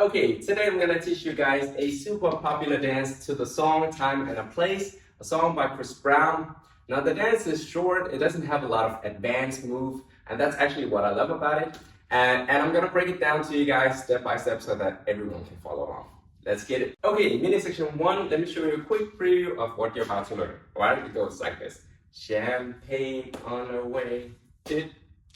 Okay, today I'm gonna teach you guys a super popular dance to the song Time and a Place, a song by Chris Brown. Now the dance is short, it doesn't have a lot of advanced move, and that's actually what I love about it. And I'm gonna break it down to you guys step by step so that everyone can follow along. Let's get it. Okay, mini section 1, let me show you a quick preview of what you're about to learn. Alright, it goes like this. Champagne on the way.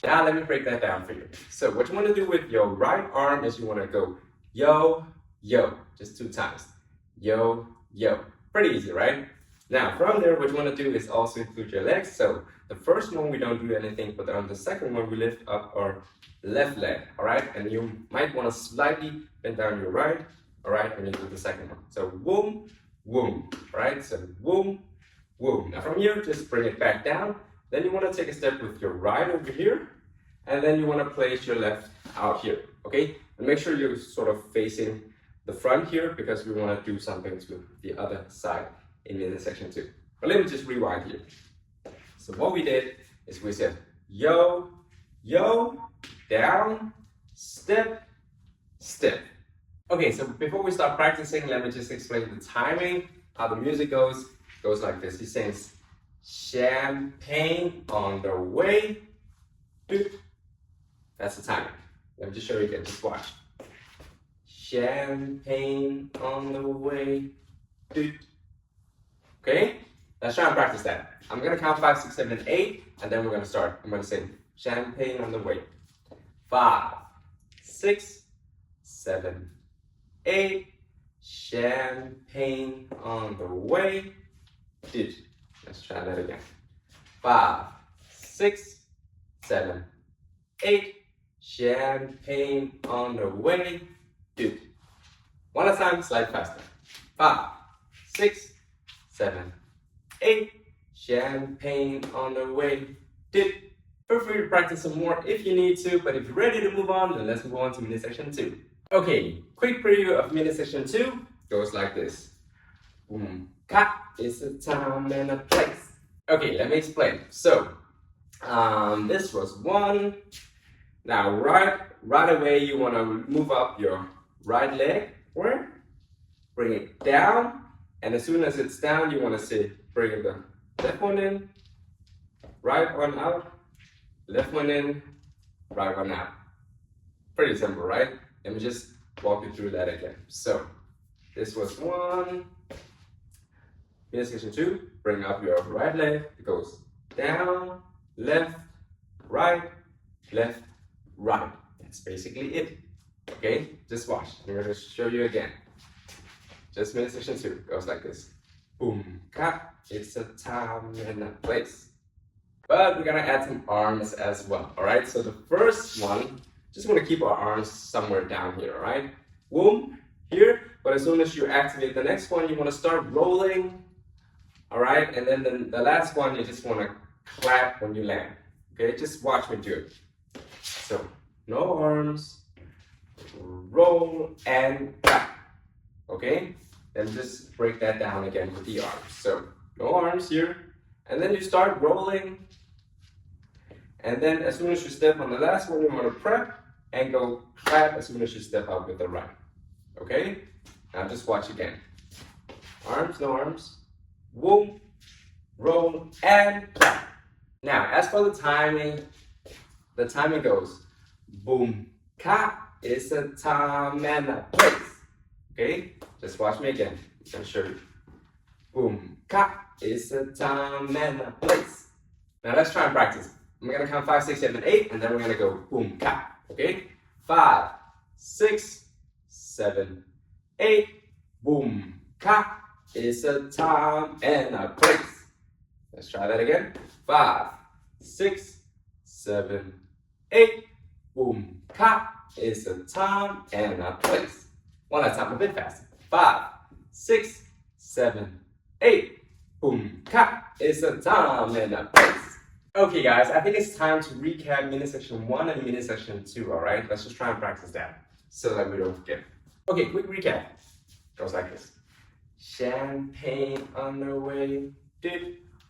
Now let me break that down for you. So what you want to do with your right arm is you want to go yo, yo, just 2 times. Yo, yo. Pretty easy, right? Now, from there, what you want to do is also include your legs. So, the first one, we don't do anything, but on the second one, we lift up our left leg, all right? And you might want to slightly bend down your right, all right, when you do the second one. So, boom, boom, right? So, boom, boom. Now, from here, just bring it back down. Then you want to take a step with your right over here, and then you want to place your left out here, okay? And make sure you're sort of facing the front here because we want to do something to the other side in the section 2. But let me just rewind here. So what we did is we said yo, yo, down, step, step. Okay, so before we start practicing, let me just explain the timing, how the music goes. It goes like this. He sings champagne on the way. That's the timing. Let me just show you again, just watch. Champagne on the way. Okay? Let's try and practice that. I'm gonna count 5, 6, 7, 8, and then we're gonna start. I'm gonna sing champagne on the way. 5, 6, 7, 8. Champagne on the way. Let's try that again. 5, 6, 7, 8. Champagne on the way. One at a time, slightly faster. 5, 6, 7, 8. Champagne on the way. Feel free to practice some more if you need to, but if you're ready to move on, then let's move on to mini section 2. Okay, quick preview of mini section 2 goes like this. Boom, ka is a time and a place. Okay, let me explain. So, this was 1. Now, right away, you want to move up your right leg, right? Bring it down, and as soon as it's down, you want to say, bring the left one in, right one out, left one in, right one out. Pretty simple, right? Let me just walk you through that again. So, this was 1. Mini section 2, bring up your right leg. It goes down, left, right, left, right. That's basically it. Okay, just watch. I'm going to show you again. Just mini section 2 goes like this. Boom, ka, it's a time and a place. But we're going to add some arms as well. All right, so the first one, just want to keep our arms somewhere down here. All right, boom, here. But as soon as you activate the next one, you want to start rolling. All right, and then the last one, you just want to clap when you land. Okay, just watch me do it. So, no arms, roll and clap. Okay, then just break that down again with the arms. So, no arms here, and then you start rolling. And then as soon as you step on the last one, you want to prep and go clap as soon as you step out with the right. Okay, now just watch again. Arms, no arms. Boom, roll, and clap. Now, as for the timing goes boom, ka is a time and a place. Okay, just watch me again. I'm gonna show you. Boom, ka is a time and a place. Now let's try and practice. I'm gonna count 5, 6, 7, 8, and then we're gonna go boom, ka. Okay, 5, 6, 7, 8. Boom, ka is a time and a place. Let's try that again. 5, 6, 7, 8. Boom, ka is a time and a place. One at a time, a bit faster. 5, 6, 7, 8. Boom, ka is a time and a place. Okay, guys, I think it's time to recap mini section 1 and mini section 2. All right, let's just try and practice that so that we don't forget. Okay, quick recap. Goes like this. Champagne on the way.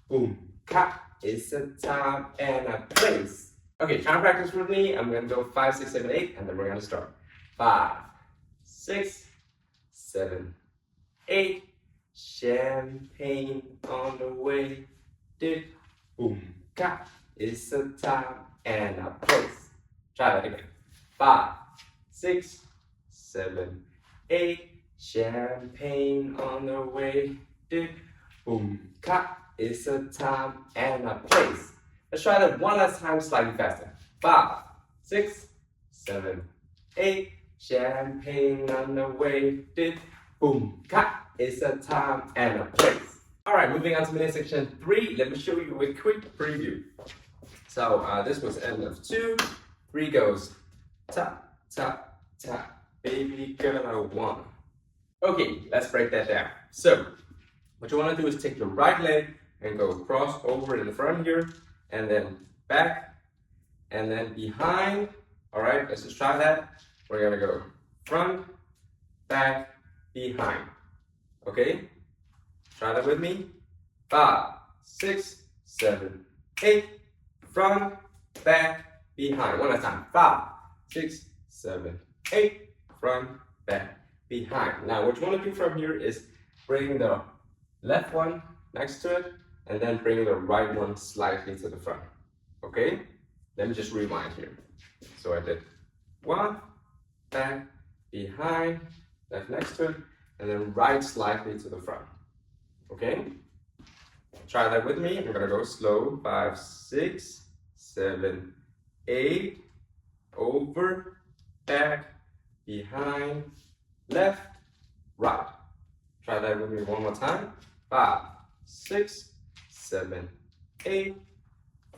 Boom, ka is a time and a place. Okay, try and practice with me. I'm gonna go 5, 6, 7, 8, and then we're gonna start. 5, 6, 7, 8. Champagne on the way. Did boom ka. It's a time and a place. Try that again. 5, 6, 7, 8. Champagne on the way. Did boom ka. It's a time and a place. Let's try that one last time, slightly faster. 5, 6, 7, 8. Champagne on the way. Did boom ka. It's a time and a place. All right, moving on to minute section 3. Let me show you a quick preview. So this was end of 2. 3 goes tap, tap, tap. Baby girl, I want. Okay, let's break that down. So what you want to do is take your right leg and go cross over in the front here, and then back, and then behind. All right, let's just try that. We're gonna go front, back, behind. Okay, try that with me. 5, 6, 7, 8. Front, back, behind. One last time. 5, 6, 7, 8. Front, back, behind. Now what you want to do from here is bring the left one next to it, and then bring the right one slightly to the front. Okay, let me just rewind here. So I did 1, back, behind, left next to it, and then right slightly to the front. Okay, try that with me. I'm gonna go slow. 5, 6, 7, 8. Over, back, behind, left, right. Try that with me one more time. 5, 6, 7, 8.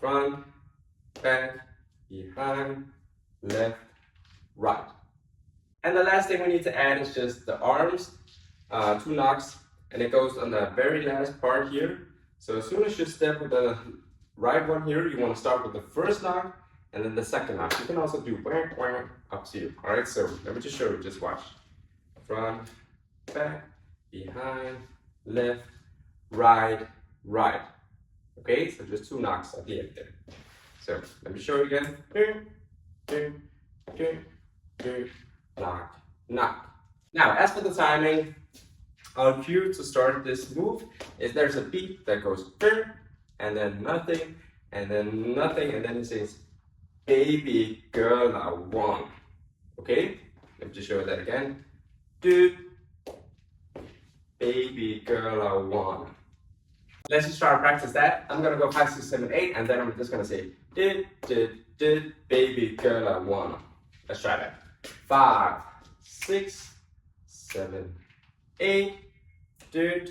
Front, back, behind, left, right. And the last thing we need to add is just the arms, 2 knocks, and it goes on the very last part here. So as soon as you step with the right one here, you want to start with the first knock and then the second knock. You can also do whack, whack, up to you. All right, so let me just show you, just watch. Front, back, behind, left, right, right. Okay, so just 2 knocks at the end there. So let me show you again. Knock, knock. Now, as for the timing, our cue to start this move is there's a beat that goes and then nothing, and then nothing, and then it says, baby girl, I want. Okay, let me just show you that again. Dude, baby girl, I want. Let's just try to practice that. I'm gonna go 5, 6, 7, 8, and then I'm just gonna say, did, baby girl, I want. Let's try that. 5, 6, 7, 8. Did,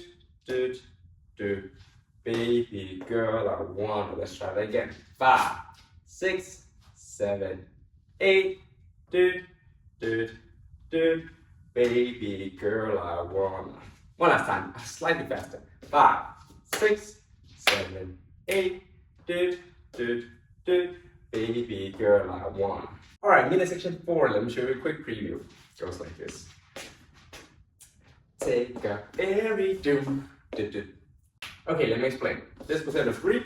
baby girl, I want. Let's try that again. 5, 6, 7, 8. Did, baby girl, I want. One last time, slightly faster. 5, 6, 7, 8. Did, baby girl, I want. All right, minute section 4. Let me show you a quick preview. It goes like this. Take a airy doom. Okay, let me explain. This percent of 3.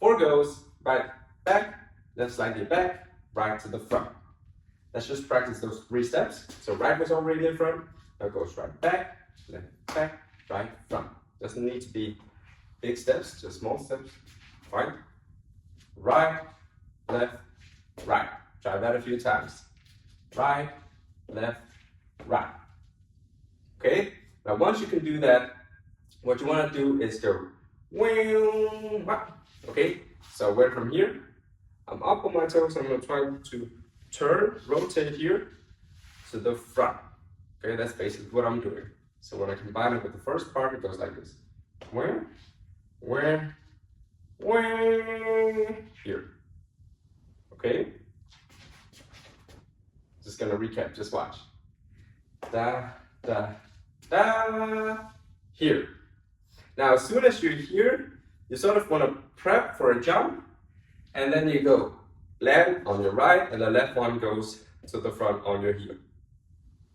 4 goes right, back, left slightly back, right to the front. Let's just practice those 3 steps. So right was already in front. Now goes right back, left back, right front. Doesn't need to be big steps, just small steps. Right, right, left, right. Try that a few times. Right, left, right. Okay, now once you can do that, what you want to do is go, okay, so where from here, I'm up on my toes, I'm going to try to turn, rotate here to the front. Okay, that's basically what I'm doing. So when I combine it with the first part, it goes like this. Where, here. Okay, just going to recap, just watch. Da, da, da, here. Now, as soon as you're here, you sort of want to prep for a jump, and then you go land on your right, and the left one goes to the front on your heel.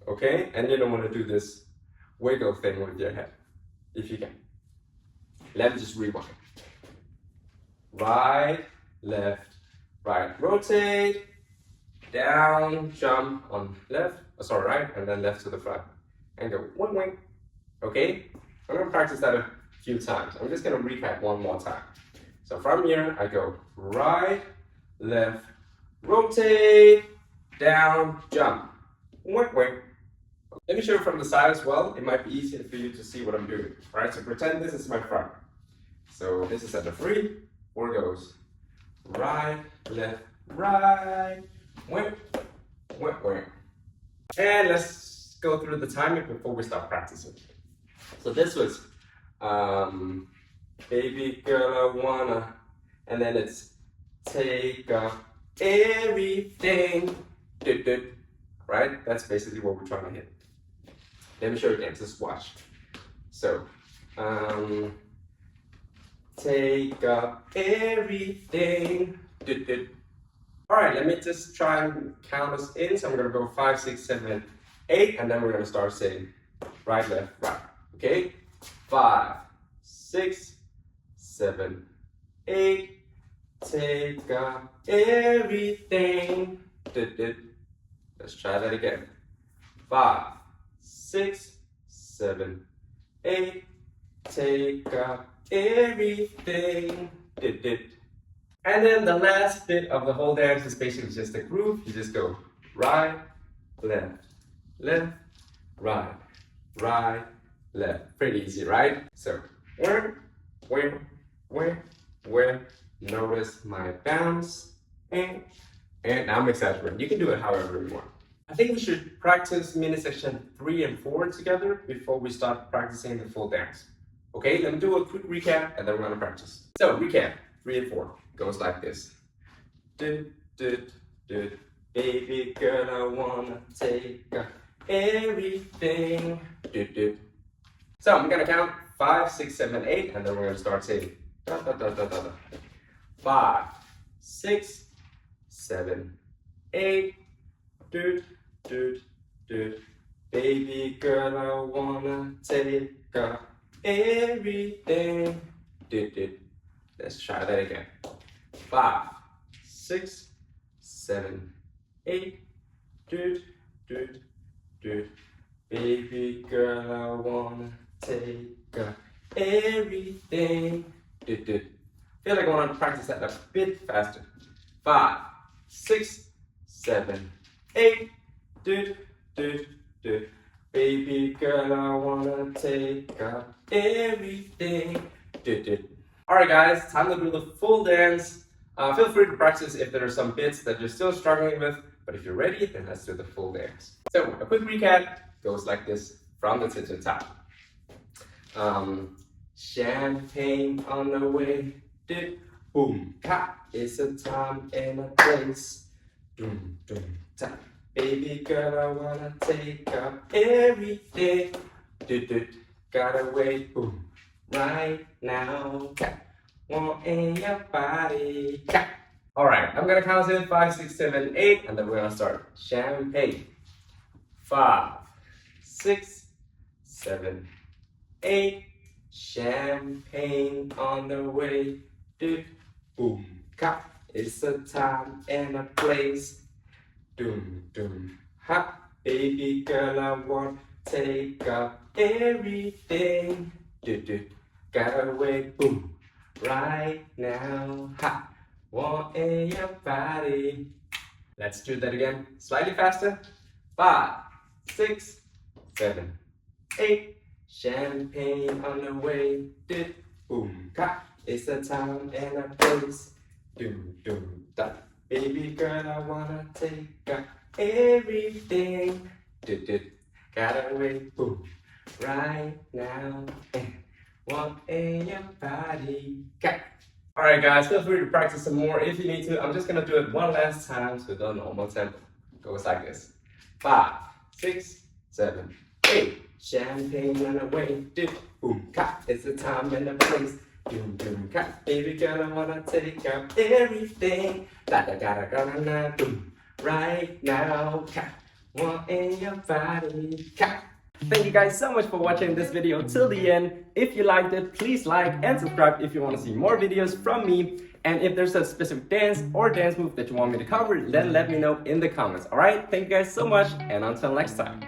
Okay? And you don't want to do this wiggle thing with your head, if you can. Let me just rewind. Right, left, right, rotate, down, jump on left, sorry, right, and then left to the front. And go one wing. Okay? I'm gonna practice that a few times. I'm just gonna recap one more time. So from here, I go right, left, rotate, down, jump. Wing, wing. Let me show you from the side as well. It might be easier for you to see what I'm doing. All right, so pretend this is my front. So this is at the 3, 4 goes right, left, right, wing, wing, wing. And let's go through the timing before we start practicing. So this was baby girl I wanna, and then it's take up everything, right? That's basically what we're trying to hit. Let me show you again, just watch. So, take up everything, All right, let me just try and count us in. So I'm gonna go 5, 6, 7, 8, and then we're gonna start saying right, left, right. Okay? 5, 6, 7, 8. Take up everything. Let's try that again. 5, 6, 7, 8. Take up everything. And then the last bit of the whole dance is basically just a groove. You just go right, left, left, right, right, left. Pretty easy, right? So, where, notice my bounce, and I'm exaggerating. You can do it however you want. I think we should practice mini section 3 and 4 together before we start practicing the full dance. Okay, let me do a quick recap and then we're gonna practice. So, recap 3 and 4 goes like this. Baby girl, I wanna take everything. So I'm gonna count 5, 6, 7, 8, and then we're gonna start saying 5, 6, 7, 8. Baby girl, I wanna take everything. Let's try that again. 5, 6, 7, 8. Baby girl, I wanna take everything. Feel like I want to practice that a bit faster. 5, 6, 7, 8. Baby girl, I wanna take everything. Alright guys, time to do the full dance. Feel free to practice if there are some bits that you're still struggling with, but if you're ready, then let's do the full dance. So, a quick recap goes like this from the tip to top. Champagne on the way, boom, ka, it's a time and a place. Doom, doom, ta. Baby girl, I wanna take up everything. Gotta wait, boom, right now. Want in your body. Alright, I'm gonna count in 5, 6, 7, 8, and then we're gonna start. Champagne. 5, 6, 7, 8. Champagne on the way. Boom, ka. It's a time and a place. Doom, doom, ha. Baby girl, I want take up everything. Gotta wait, boom, right now, ha. Want in your body. Let's do that again, slightly faster. 5, 6, 7, 8. Champagne on the way. Boom, ka. It's a time and a place. Doom, doom, da. Baby girl, I wanna take everything. Gotta wait, boom, right now. Want in your body. Alright guys, feel free to practice some more if you need to. I'm just gonna do it one last time so the normal tempo goes like this. 5, 6, 7, 8. Champagne on the way. Boom, ka. It's a time and a place. Doom, doom, ka. Baby girl, I wanna take out everything. Boom, right now, ka. Want in your body, ka. Thank you guys so much for watching this video till the end. If you liked it, please like and subscribe if you want to see more videos from me. And if there's a specific dance or dance move that you want me to cover, then let me know in the comments. Alright, thank you guys so much, and until next time.